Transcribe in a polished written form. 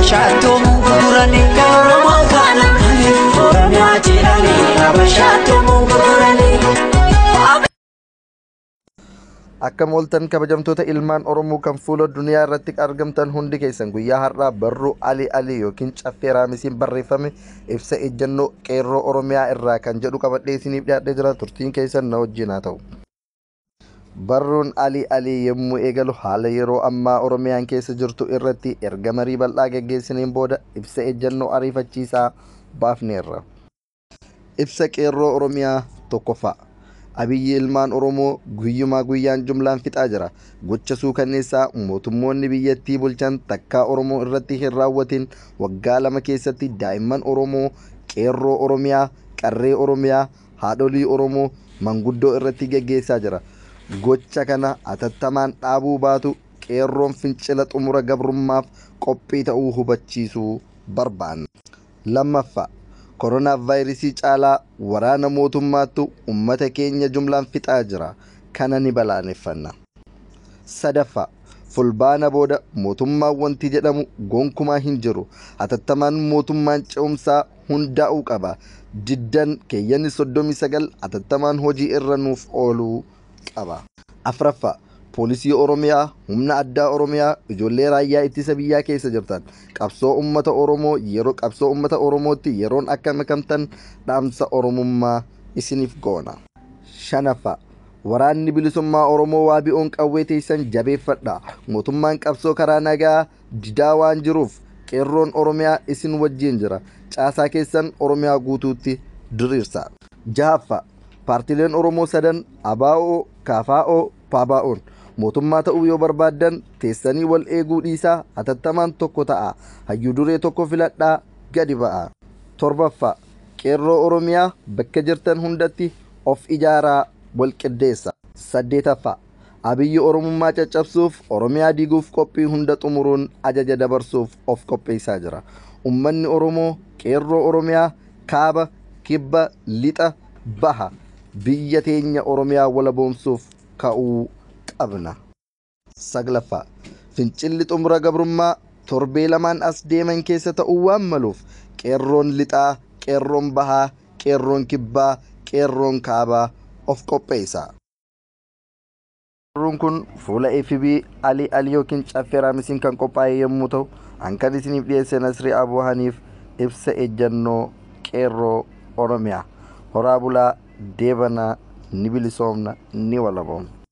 abashaatoo gurguranii kan Oromoo faana Oromiyaa jedhanii abashaatoo gurguranii. Akka mooltan kabajamtoota ilmaan Oromoo kan fuula duniyaa irratti argamtan hundi keessan guyyaa har'aa barruu Ali yookiin caffee raamisiin barreeffame ibsa ejjennoo qeerroo Oromiyaa irraa kan jedhu qabadhee isiniif dhiyaadhee jira. Turtiin keessan na wajjin haa ta'u. Barruun Ali yommuu eegalu haala yeroo ammaa Oromiyaan keessa jirtu irratti erga marii bal'aa geggeessiniin booda ibsa ejjennoo ariifachiisaa baafneerra. Ibsa qeerroo Oromiyaa tokkoffaa. Abiyyi ilmaan Oromoo guyyumaa guyyaan jumlaan fixaa jira. Gocha suukanneessaa mootummoonni biyyattii bulchan takkaa Oromoo irratti hin raawwatin waggaa 2 keessatti daa'imman Oromoo, qeerroo Oromiyaa, qarree Oromiyaa, haadholii Oromoo, manguddoo irratti geggeessaa jira. Gocha kana atattamaan dhaabuu baatu qeerroon fincila xumura gabrummaaf qophii ta'uu hubachiisuu barbaanna. Lammaffaa. Koronaa vaayirasii caalaa waraana mootummaattu uummata keenya jumlaan fixaa jira. Kana ni balaaleffanna. Sadaffaa. Fulbaana booda mootummaan wanti jedhamu gonkumaa hin jiru. Atattamaan mootummaan ce'umsaa hundaa'uu qaba. Diddan keeyyanni 39 atattamaan hojii irra nuuf ooluu qaba. Afraffaa. Poolisii Oromiyaa, humna addaa Oromiyaa, ijoollee raayyaa ittisa biyyaa keessa jirtan qabsoo uummata Oromoo yeroon akka makamtan dhaamsa Oromummaa isiniif goona. Shanaffaa. Waraanni bilisummaa Oromoo waabi'oon qawwee teessan jabeeffadha. Mootummaan qabsoo karaa nagaa didaa waan jiruuf qeerroon Oromiyaa isin wajjin jira. Caasaa keessan Oromiyaa guutuutti diriirsa. Jahaffaa. Paartileen Oromoo sadan ABO, KFO, PABO'n mootummaa ta'uu yoo barbaaddan teessanii wal eeguu dhiisaa atattamaan tokko ta'a. Hayyuu duree tokko filadhaa gadi ba'a. Torbaffaa. Qeerroo Oromiyaa bakka jirtan hundatti of ijaaraa wal qiddeessa. Saddeetaffaa. Abiyyi Oromummaa caccabsuuf Oromiyaa diiguuf qophii hunda xumuruun ajaja dabarsuuf of qopheessaa jira. Uummanni Oromoo qeerroo Oromiyaa kaaba, kibba, lixa, baha biyya teenya Oromiyaa walaboomsuuf ka'uu qabna. Saglaffaa. Fincilli xumura gabrummaa torbee 2 as deeman keessa ta'uu waan maluuf qeerroon lixaa, qeerroon bahaa, qeerroon kibbaa, qeerroon kaabaa of qopheessa. Barruun kun fuula FB Ali yookiin caffee raamisiin kan qophaa'e yommuu ta'u, kan isiniif dhiyeesse Nasrii Abuu Haniif ibsa ejjennoo qeerroo Oromiyaa. Horaa bulaa, deebanaa, ni bilisoomna, ni walaboomna.